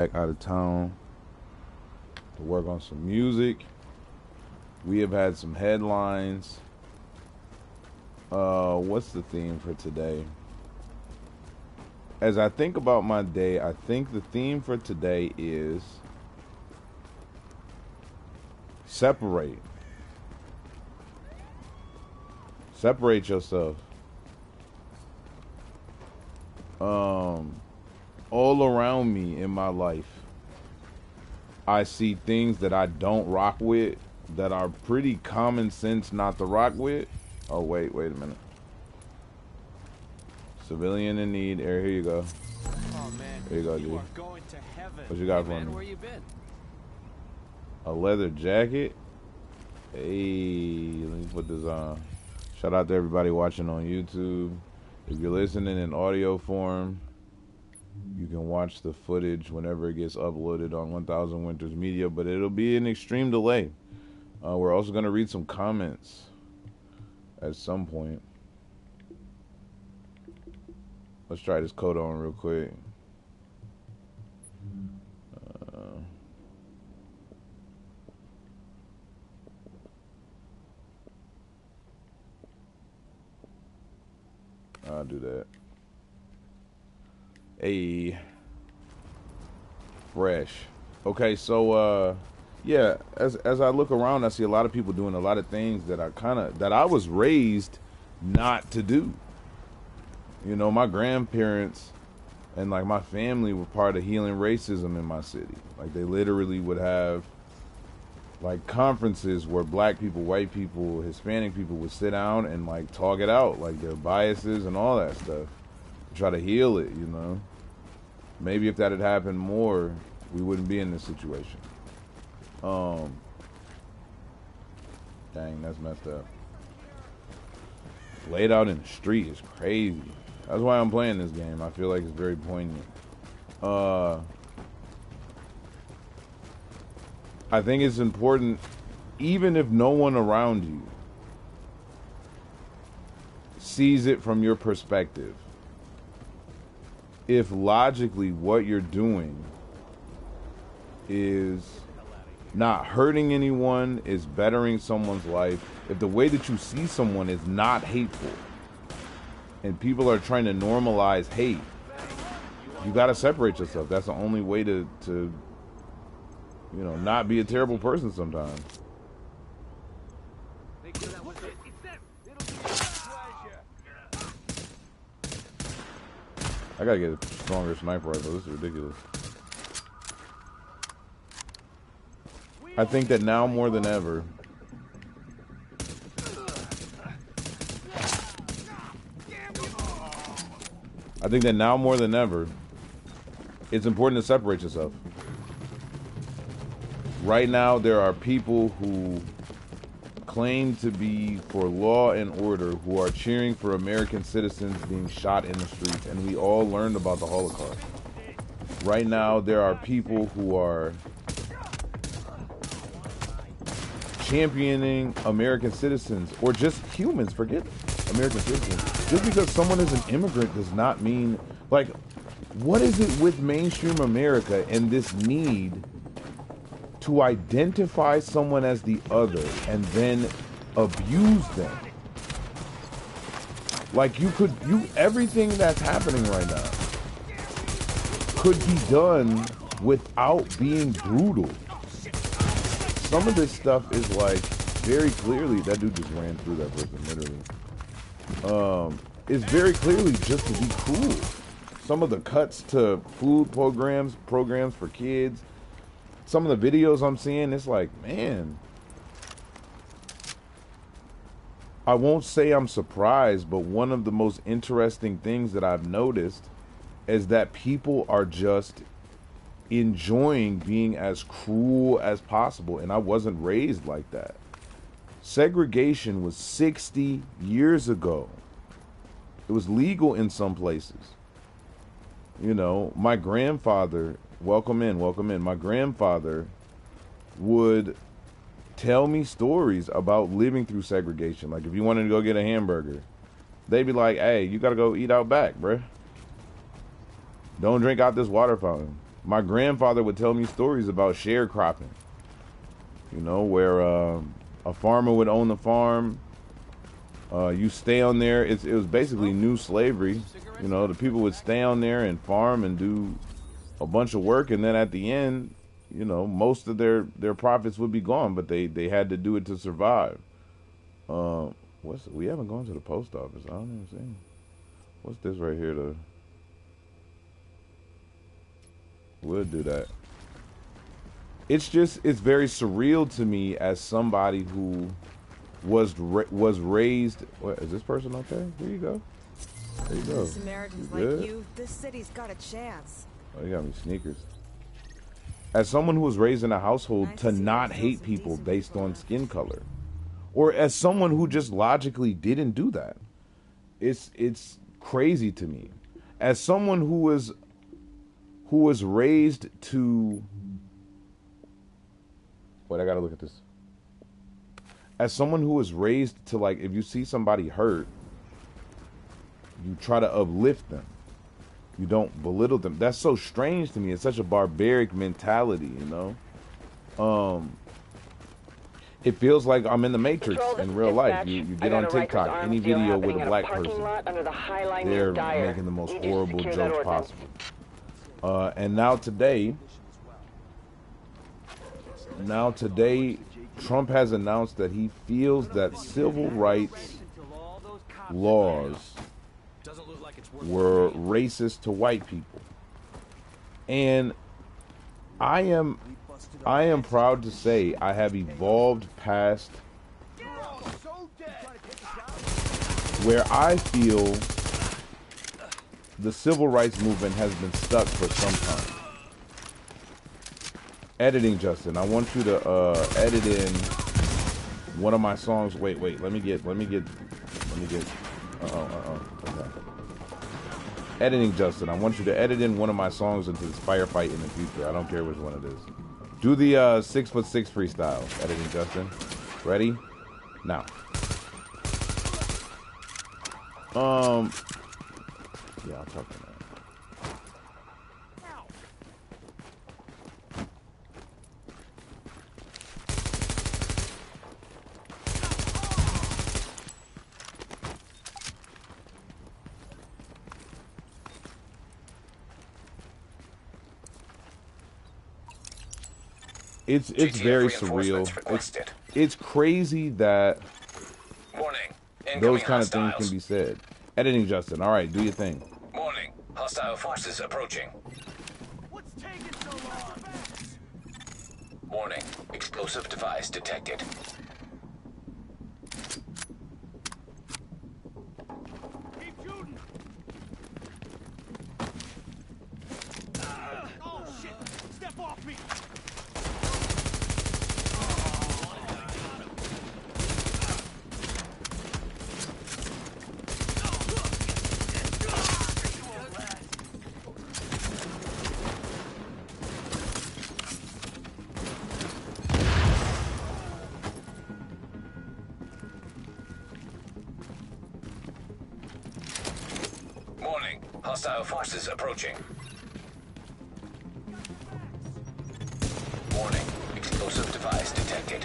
Back out of town to work on some music. We have had some headlines. What's the theme for today? As I think about my day, I think the theme for today is separate. Separate yourself. All around me in my life, I see things that I don't rock with that are pretty common sense not to rock with. Oh, wait a minute. Civilian in need. Here you go. Oh, man. Here you go, G. You are going to heaven. What you got for man, me? Where you been? A leather jacket. Hey, let me put this on. Shout out to everybody watching on YouTube. If you're listening in audio form, you can watch the footage whenever it gets uploaded on 1000 Winters Media, but it'll be an extreme delay. We're also going to read some comments at some point. Let's try this coat on real quick. I'll do that. Hey, fresh. Okay, so yeah, as I look around, I see a lot of people doing a lot of things that I was raised not to do. You know, my grandparents and like my family were part of healing racism in my city. Like they literally would have like conferences where black people, white people, Hispanic people would sit down and like talk it out, like their biases and all that stuff. Try to heal it, you know. Maybe if that had happened more, we wouldn't be in this situation. Dang, that's messed up. Laid out in the street is crazy. That's why I'm playing this game. I feel like it's very poignant. I think it's important, even if no one around you sees it from your perspective, if logically what you're doing is not hurting anyone, is bettering someone's life, if the way that you see someone is not hateful, and people are trying to normalize hate, you gotta separate yourself. That's the only way to you know, not be a terrible person sometimes. I gotta get a stronger sniper rifle. This is ridiculous. I think that now more than ever, it's important to separate yourself. Right now, there are people who claim to be for law and order who are cheering for American citizens being shot in the streets, and we all learned about the Holocaust. Right now, there are people who are championing American citizens, or just humans, forget American citizens. Just because someone is an immigrant does not mean, like, what is it with mainstream America and this need to identify someone as the other and then abuse them? Like everything that's happening right now could be done without being brutal. Some of this stuff is like very clearly, that dude just ran through that person literally. It's very clearly just to be cruel. Some of the cuts to food programs for kids, some of the videos I'm seeing, it's like, man, I won't say I'm surprised, but one of the most interesting things that I've noticed is that people are just enjoying being as cruel as possible. And I wasn't raised like that. Segregation was 60 years ago. It was legal in some places. You know, my grandfather, welcome in. My grandfather would tell me stories about living through segregation. Like if you wanted to go get a hamburger, they'd be like, hey, you gotta go eat out back, bruh. Don't drink out this water fountain. My grandfather would tell me stories about sharecropping. You know, where a farmer would own the farm. You stay on there. It was basically new slavery. You know, the people would stay on there and farm and do a bunch of work, and then at the end, you know, most of their profits would be gone, but they had to do it to survive. We haven't gone to the post office. I don't even see. What's this right here? We'll do that. It's very surreal to me as somebody who was raised. What is this person? Okay, there you go. There you go. Samaritans You like you, this city's got a chance. Oh, you got me sneakers. As someone who was raised in a household to not hate people based on skin color, or as someone who just logically didn't do that, it's crazy to me. As someone who was raised to, wait, I gotta look at this. As someone who was raised to, like, if you see somebody hurt, you try to uplift them. You don't belittle them. That's so strange to me. It's such a barbaric mentality, you know? It feels like I'm in the Matrix in real life. You get on TikTok, any video with a black person, they're making the most horrible jokes possible. And now today, Trump has announced that he feels that civil rights laws were racist to white people. And I am proud to say I have evolved past where I feel the civil rights movement has been stuck for some time. Editing, Justin, I want you to edit in one of my songs. Wait, let me get okay. Editing, Justin, I want you to edit in one of my songs into this firefight in the future. I don't care which one it is. Do the 6'6" freestyle. Editing, Justin. Ready? Now. Yeah, I'll talk to that. It's very surreal. It's crazy that those kind of things can be said. Editing, Justin. All right, do your thing. Warning. Hostile forces approaching. What's taking so long? Warning. Explosive device detected. Keep shooting. Oh shit! Step off me. Hostile forces approaching. Warning. Explosive device detected.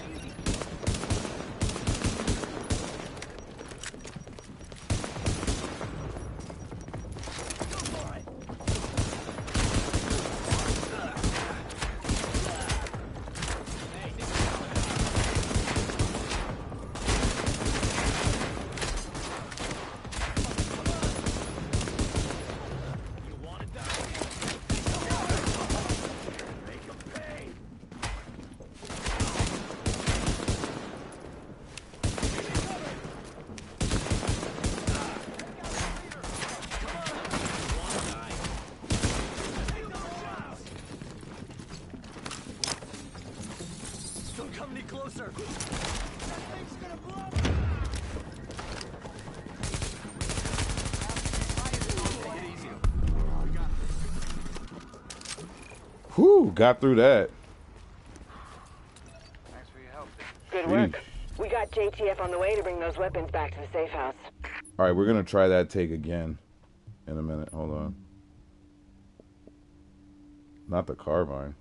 Whew, got through that. Thanks for your help. Good work. We got JTF on the way to bring those weapons back to the safe house. All right, we're going to try that take again in a minute. Hold on. Not the Carvine.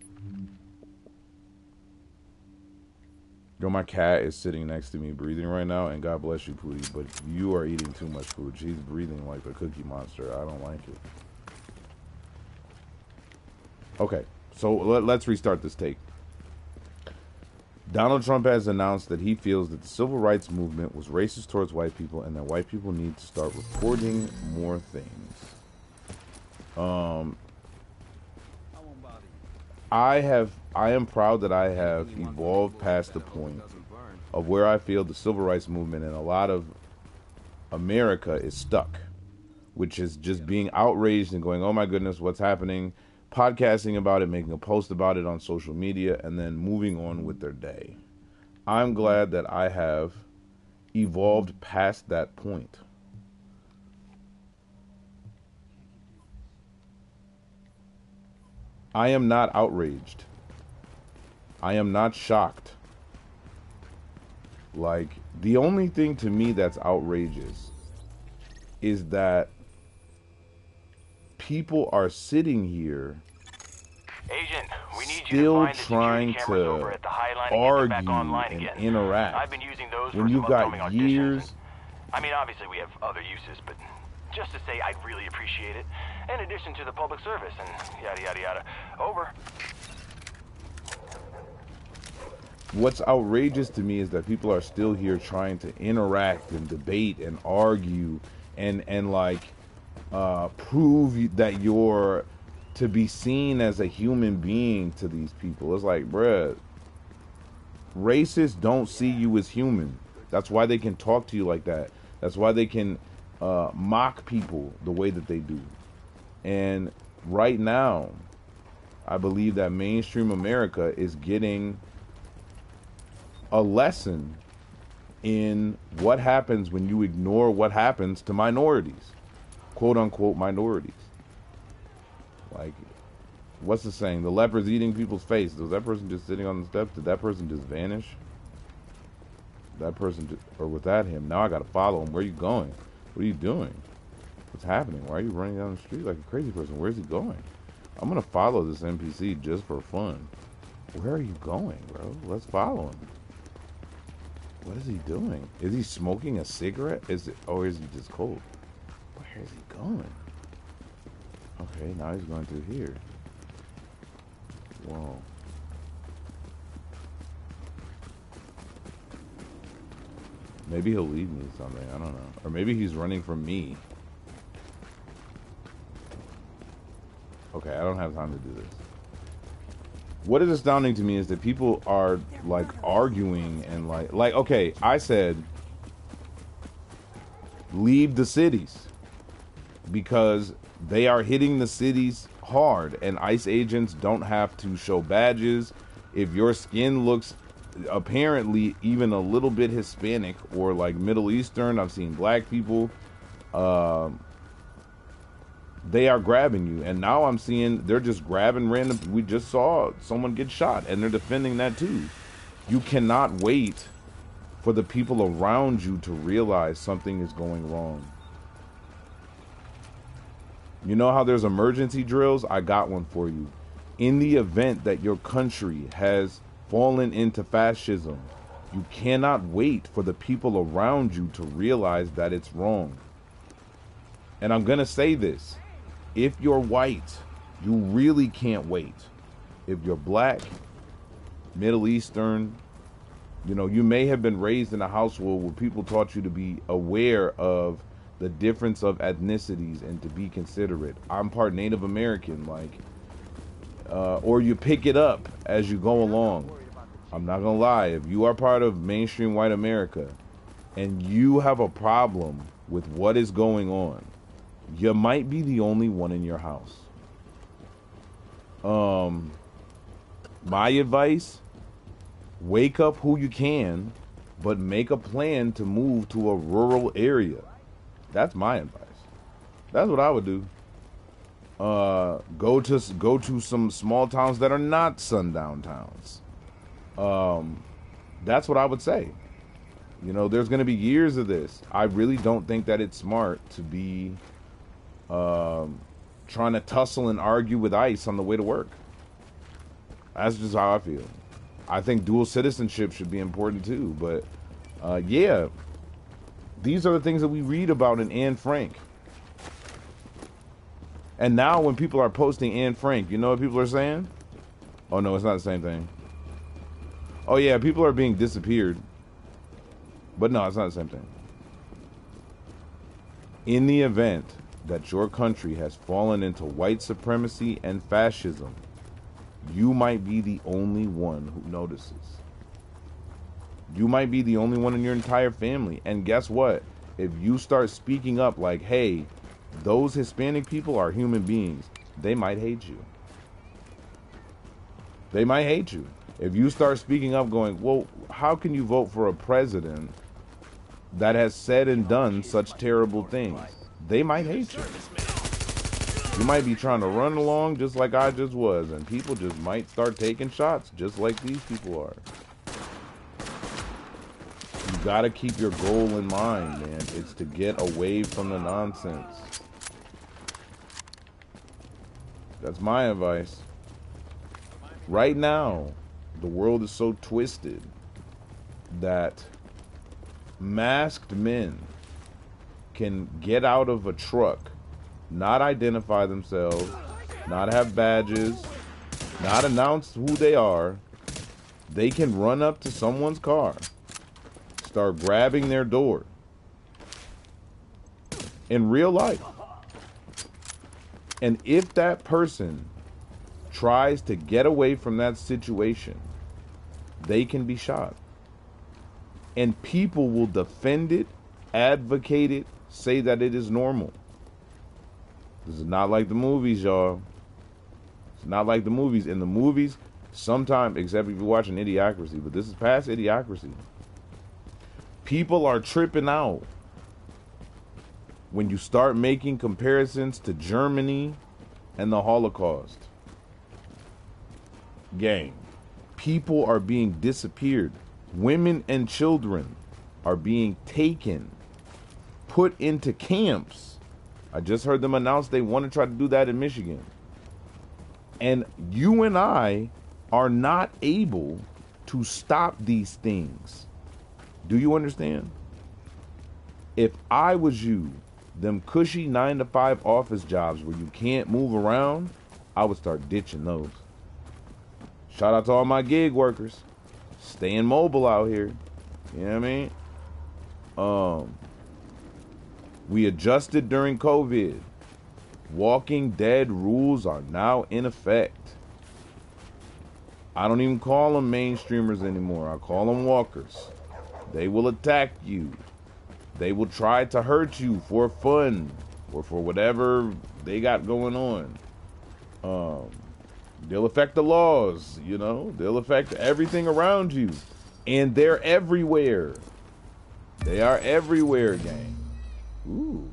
Yo, my cat is sitting next to me breathing right now, and God bless you, Pootie, but you are eating too much food. She's breathing like the Cookie Monster. I don't like it. Okay, so let's restart this take. Donald Trump has announced that he feels that the civil rights movement was racist towards white people and that white people need to start reporting more things. I am proud that I have evolved past the point of where I feel the civil rights movement and a lot of America is stuck, which is just being outraged and going, oh my goodness, what's happening? Podcasting about it, making a post about it on social media, and then moving on with their day. I'm glad that I have evolved past that point. I am not outraged. I am not shocked. Like, the only thing to me that's outrageous is that people are sitting here Agent, we need still you to find trying the security cameras over to at the High Line argue and get them back online and again. interact I've been using those when for you've some upcoming got auditions. years. I mean, obviously we have other uses, but just to say I'd really appreciate it. In addition to the public service and yada yada yada. Over. What's outrageous to me is that people are still here trying to interact and debate and argue and like prove that you're to be seen as a human being to these people. It's like, bruh, racists don't see you as human. That's why they can talk to you like that. That's why they can mock people the way that they do. And right now, I believe that mainstream America is getting a lesson in what happens when you ignore what happens to minorities, quote unquote minorities. Like, what's the saying? The leper's eating people's face. Was that person just sitting on the steps? Did that person just vanish? That person just, or was that him? Now I gotta follow him. Where are you going? What are you doing? What's happening? Why are you running down the street like a crazy person? Where's he going? I'm gonna follow this NPC just for fun. Where are you going, bro? Let's follow him. What is he doing? Is he smoking a cigarette? Is it, or is he just cold? Where is he going? Okay, now he's going through here. Whoa. Maybe he'll lead me to something. I don't know. Or maybe he's running from me. Okay, I don't have time to do this. What is astounding to me is that people are like arguing and like okay, I said leave the cities because they are hitting the cities hard and ICE agents don't have to show badges. If your skin looks apparently even a little bit Hispanic or like Middle Eastern, I've seen black people, they are grabbing you. And now I'm seeing they're just grabbing random. We just saw someone get shot and they're defending that too. You cannot wait for the people around you to realize something is going wrong. You know how there's emergency drills? I got one for you. In the event that your country has fallen into fascism, you cannot wait for the people around you to realize that it's wrong. And I'm going to say this. If you're white, you really can't wait. If you're black, Middle Eastern, you know, you may have been raised in a household where people taught you to be aware of the difference of ethnicities and to be considerate. I'm part Native American, like, or you pick it up as you go along. I'm not gonna lie, if you are part of mainstream white America and you have a problem with what is going on, you might be the only one in your house. My advice, wake up who you can, but make a plan to move to a rural area. That's my advice. That's what I would do. Go to some small towns that are not sundown towns. That's what I would say. You know, there's going to be years of this. I really don't think that it's smart to be trying to tussle and argue with ICE on the way to work. That's just how I feel. I think dual citizenship should be important too. But yeah, these are the things that we read about in Anne Frank. And now when people are posting Anne Frank, you know what people are saying? Oh no, it's not the same thing. Oh yeah, people are being disappeared. But no, it's not the same thing. In the event that your country has fallen into white supremacy and fascism, you might be the only one who notices. You might be the only one in your entire family. And guess what? If you start speaking up like, hey, those Hispanic people are human beings, they might hate you. They might hate you. If you start speaking up going, well, how can you vote for a president that has said and done such terrible things? They might hate you. You might be trying to run along just like I just was, and people just might start taking shots just like these people are. You gotta keep your goal in mind, man. It's to get away from the nonsense. That's my advice. Right now, the world is so twisted that masked men can get out of a truck, not identify themselves, not have badges, not announce who they are. They can run up to someone's car, start grabbing their door in real life. And if that person tries to get away from that situation, they can be shot. And people will defend it, advocate it, say that it is normal. This is not like the movies, y'all. It's not like the movies. In the movies, sometimes, except if you're watching Idiocracy, but this is past Idiocracy, people are tripping out when you start making comparisons to Germany and the Holocaust. Gang, people are being disappeared. Women and children are being taken, put into camps. I just heard them announce they want to try to do that in Michigan. And you and I are not able to stop these things. Do you understand? If I was you, them cushy 9-to-5 office jobs where you can't move around, I would start ditching those. Shout out to all my gig workers. Staying mobile out here. You know what I mean? We adjusted during COVID. Walking Dead rules are now in effect. I don't even call them mainstreamers anymore. I call them walkers. They will attack you. They will try to hurt you for fun or for whatever they got going on. They'll affect the laws, you know. They'll affect everything around you. And they're everywhere. They are everywhere, gang. Ooh.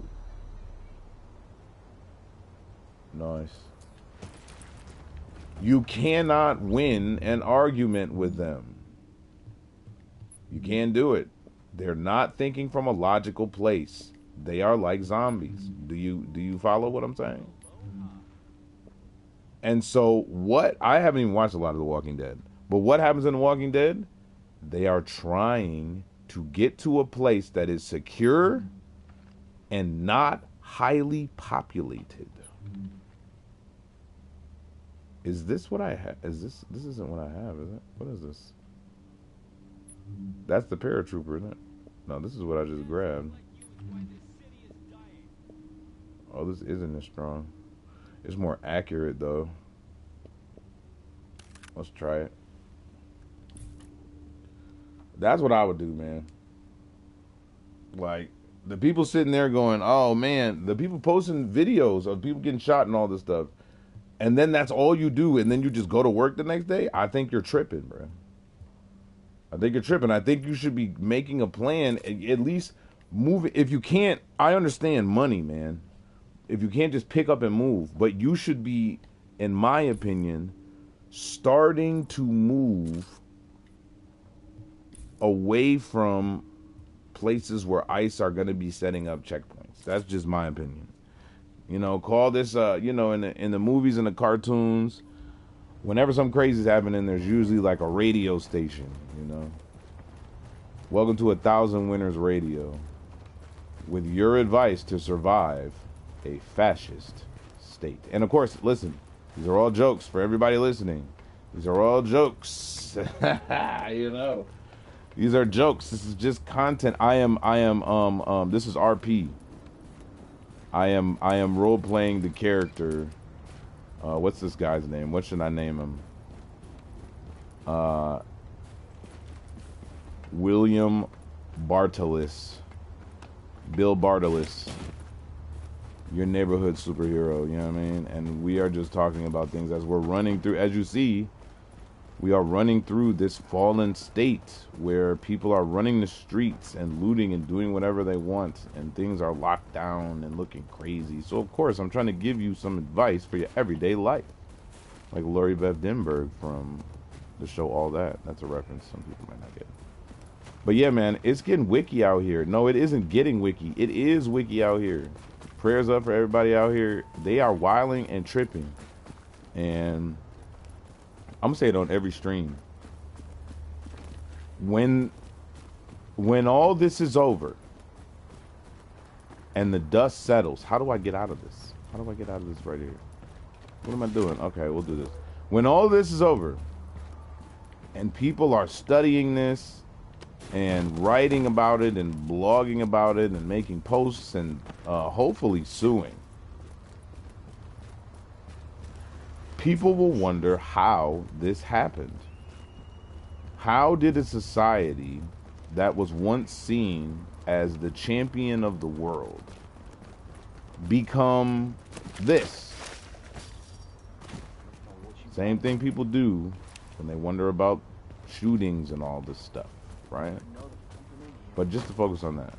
Nice. You cannot win an argument with them. You can't do it. They're not thinking from a logical place. They are like zombies. Do you follow what I'm saying? And so I haven't even watched a lot of The Walking Dead, but what happens in The Walking Dead? They are trying to get to a place that is secure and not highly populated. Is this what I have? This isn't what I have, is it? What is this? That's the paratrooper, isn't it? No, this is what I just grabbed. Oh, this isn't as strong. It's more accurate, though. Let's try it. That's what I would do, man. Like, the people sitting there going, oh, man, the people posting videos of people getting shot and all this stuff, and then that's all you do, and then you just go to work the next day, I think you're tripping, bro. I think you're tripping. I think you should be making a plan, at least move it. If you can't, I understand money, man. If you can't just pick up and move, but you should be, in my opinion, starting to move away from places where ICE are going to be setting up checkpoints. That's just my opinion. You know, call this, you know, in the movies and the cartoons, Whenever something crazy is happening, there's usually like a radio station, you know. Welcome to 1,000 Winners Radio, with your advice to survive a fascist state. And of course, listen, these are all jokes for everybody listening. These are all jokes. You know, these are jokes. This is just content. This is RP. I am role playing the character. What's this guy's name? What should I name him? William Bartolis. Bill Bartolis. Your neighborhood superhero, you know what I mean? And we are just talking about things as we're running through. As you see, we are running through this fallen state where people are running the streets and looting and doing whatever they want, and things are locked down and looking crazy. So of course I'm trying to give you some advice for your everyday life, like Lori Beth Denberg from the show All That. That's a reference some people might not get. But yeah, man, it's getting wiki out here. No, it isn't getting wiki. It is wiki out here. Prayers up for everybody out here. They are wilding and tripping. And I'm gonna say it on every stream. When all this is over and the dust settles, how do I get out of this? How do I get out of this right here? What am I doing? Okay, we'll do this. When all this is over and people are studying this and writing about it and blogging about it and making posts and hopefully suing, people will wonder how this happened. How did a society that was once seen as the champion of the world become this? Same thing people do when they wonder about shootings and all this stuff, right? But just to focus on that,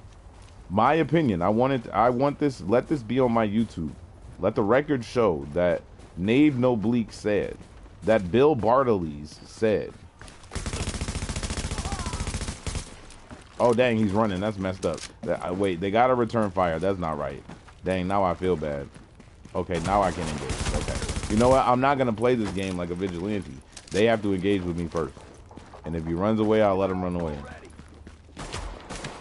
my opinion, I want this, let this be on my YouTube. Let the record show that Nave Noblique said, that Bill Bartolis said. Oh dang, he's running. That's messed up. Wait, they gotta return fire. That's not right. Dang, now I feel bad. Okay, now I can engage. Okay, you know what? I'm not gonna play this game like a vigilante. They have to engage with me first. And if he runs away, I'll let him run away.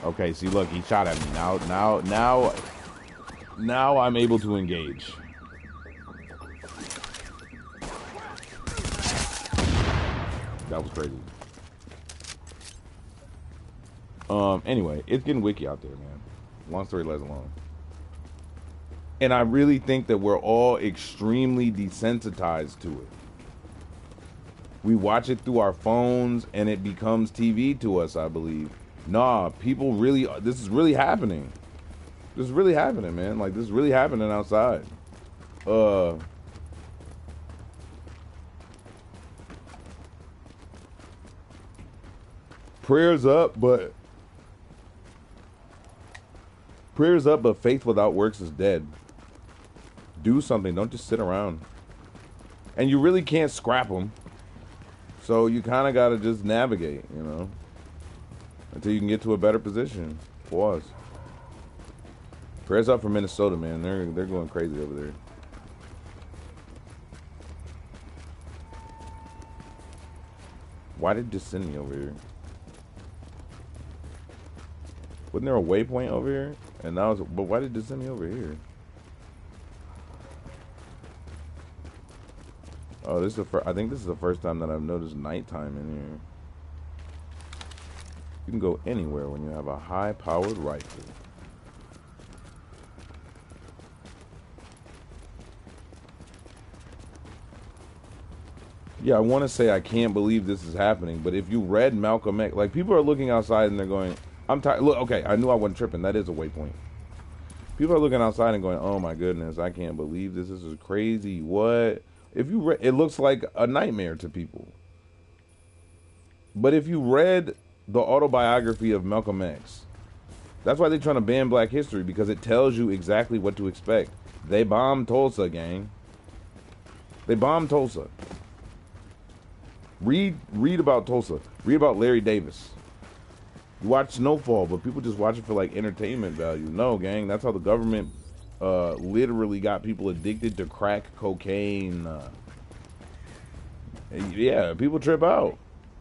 Okay, see, look, he shot at me. Now I'm able to engage. That was crazy. Anyway, it's getting wiki out there, man. Long story less long. And I really think that we're all extremely desensitized to it. We watch it through our phones and it becomes TV to us, I believe. Nah, people really, this is really happening. This is really happening, man. Like, this is really happening outside. Prayers up, but faith without works is dead. Do something. Don't just sit around. And you really can't scrap them. So you kind of got to just navigate, you know, until you can get to a better position. Pause. Prayers up for Minnesota, man. They're going crazy over there. Why did this send me over here? Wasn't there a waypoint over here? And now, but why did this send me over here? Oh, this is I think this is the first time that I've noticed nighttime in here. You can go anywhere when you have a high-powered rifle. Yeah, I want to say I can't believe this is happening, but if you read Malcolm X, like, people are looking outside and they're going, I'm tired. Look, okay, I knew I wasn't tripping. That is a waypoint. People are looking outside and going, oh my goodness, I can't believe this. This is crazy. What? If you read, it looks like a nightmare to people. But if you read the autobiography of Malcolm X, that's why they're trying to ban Black history, because it tells you exactly what to expect. They bombed Tulsa, gang. They bombed Tulsa. Read about Tulsa. Read about Larry Davis. You watch Snowfall, but people just watch it for like entertainment value. No, gang, that's how the government literally got people addicted to crack cocaine. Yeah, people trip out.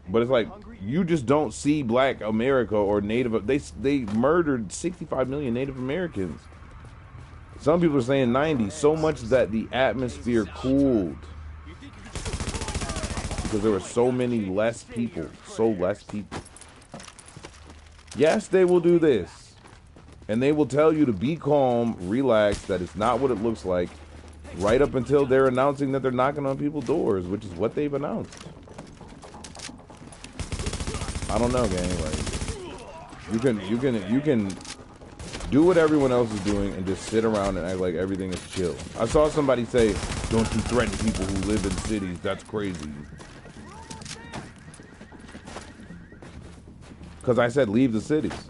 But it's like you just don't see Black America or Native. They murdered 65 million Native Americans. Some people are saying 90. So much that the atmosphere cooled because there were so many less people. So less people. Yes, they will do this, and they will tell you to be calm, relax. That it's not what it looks like. Right up until they're announcing that they're knocking on people's doors, which is what they've announced. I don't know, gang. Like, you can do what everyone else is doing and just sit around and act like everything is chill. I saw somebody say, "Don't you threaten people who live in cities? That's crazy." Because I said leave the cities.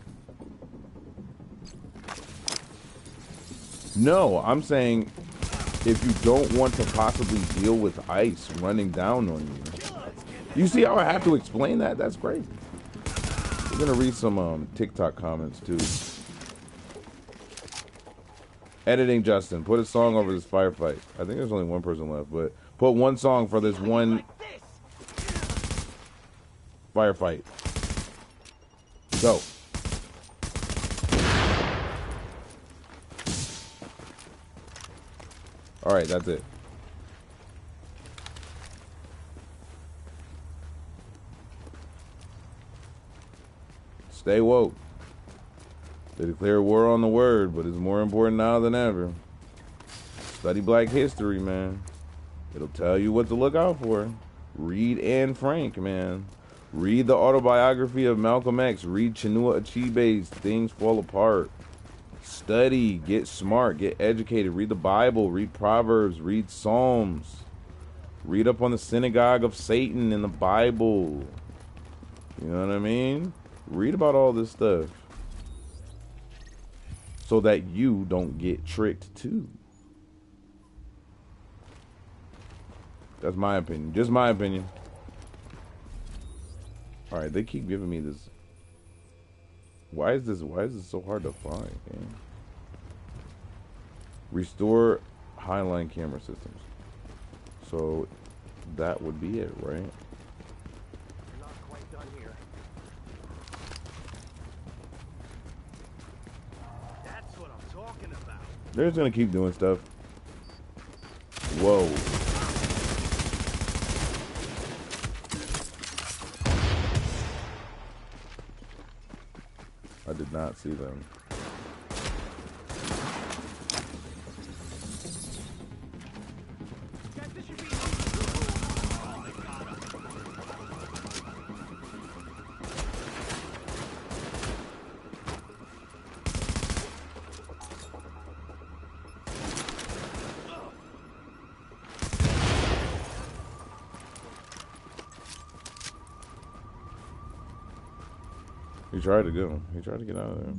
No, I'm saying if you don't want to possibly deal with ICE running down on you. You see how I have to explain that? That's crazy. We're gonna read some TikTok comments too. Editing Justin, put a song over this firefight. I think there's only one person left, but put one song for this one firefight. Go. All right, that's it. Stay woke. They declare war on the word, but it's more important now than ever. Study Black history, man. It'll tell you what to look out for. Read Anne Frank, man. Read the autobiography of Malcolm X. Read Chinua Achebe's Things Fall Apart. Study, get smart, get educated. Read the Bible, read Proverbs, read Psalms. Read up on the synagogue of Satan in the Bible. You know what I mean? Read about all this stuff so that you don't get tricked too. That's my opinion. Just my opinion. All right, they keep giving me this. Why is this so hard to find, man? Restore highline camera systems. So that would be it, right? We're not quite done here. That's what I'm talking about. They're just gonna keep doing stuff. Whoa. I did not see them. He tried to go. He tried to get out of there.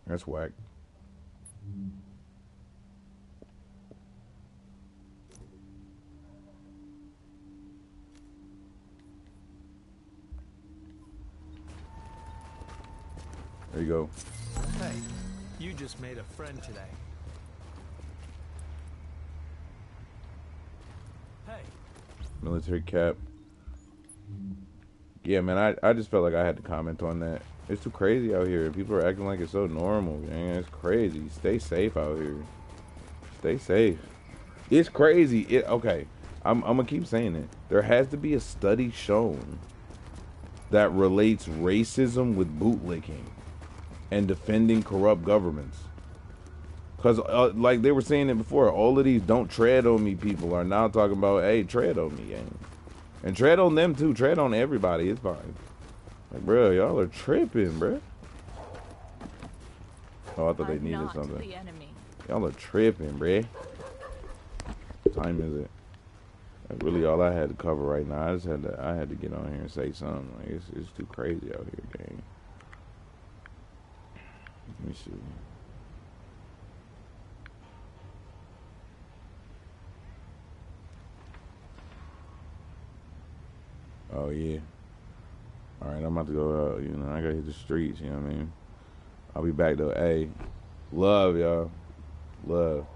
That's whack. There you go. Hey, you just made a friend today. Hey. Military cap. Yeah, man, I just felt like I had to comment on that. It's too crazy out here. People are acting like it's so normal, man. It's crazy. Stay safe out here. Stay safe. It's crazy. Okay, I'm gonna keep saying it. There has to be a study shown that relates racism with bootlicking and defending corrupt governments. Because, like they were saying it before, all of these "don't tread on me" people are now talking about, hey, tread on me, gang. And tread on them too. Tread on everybody. It's fine. Like, bro, y'all are tripping, bro. Oh, I thought they needed something. Y'all are tripping, bruh. What time is it? That's really all I had to cover right now. I had to get on here and say something. Like, it's too crazy out here, gang. Let me see. Oh yeah. All right, I'm about to go out. You know, I gotta hit the streets. You know what I mean? I'll be back though. Hey, love y'all. Love.